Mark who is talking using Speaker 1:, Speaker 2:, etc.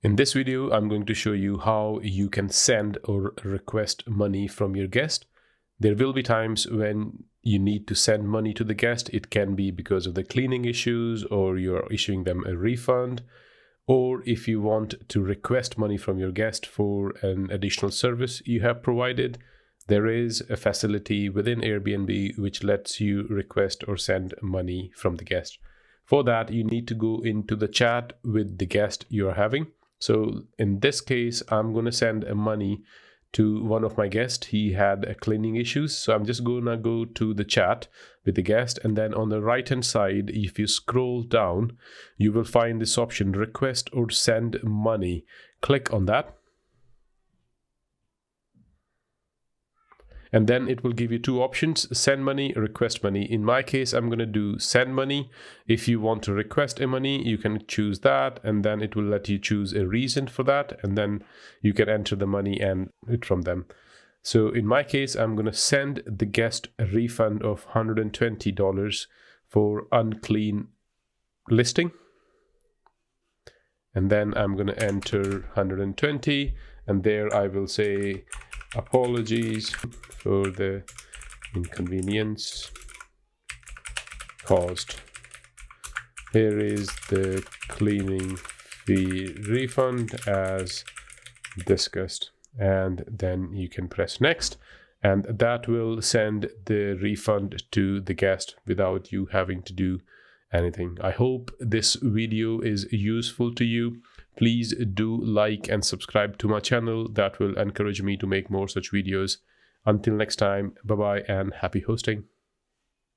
Speaker 1: In this video, I'm going to show you how you can send or request money from your guest. There will be times when you need to send money to the guest. It can be because of the cleaning issues, or you're issuing them a refund, or if you want to request money from your guest for an additional service you have provided. There is a facility within Airbnb which lets you request or send money from the guest. For that, you need to go into the chat with the guest you're having. So in this case, I'm going to send money to one of my guests. He had a cleaning issues. So I'm just going to go to the chat with the guest. And then on the right hand side, if you scroll down, you will find this option, request or send money. Click on that. And then it will give you two options, send money, request money. In my case, I'm going to do send money. If you want to request a money, you can choose that, and then it will let you choose a reason for that, and then you can enter the money and it from them. So in my case, I'm going to send the guest a refund of $120 for unclean listing. And then I'm going to enter 120, and there I will say, apologies for the inconvenience caused. Here is the cleaning fee refund as discussed. And then you can press next, and that will send the refund to the guest without you having to do anything. I hope this video is useful to you. Please do like and subscribe to my channel. That will encourage me to make more such videos. Until next time, bye-bye and happy hosting.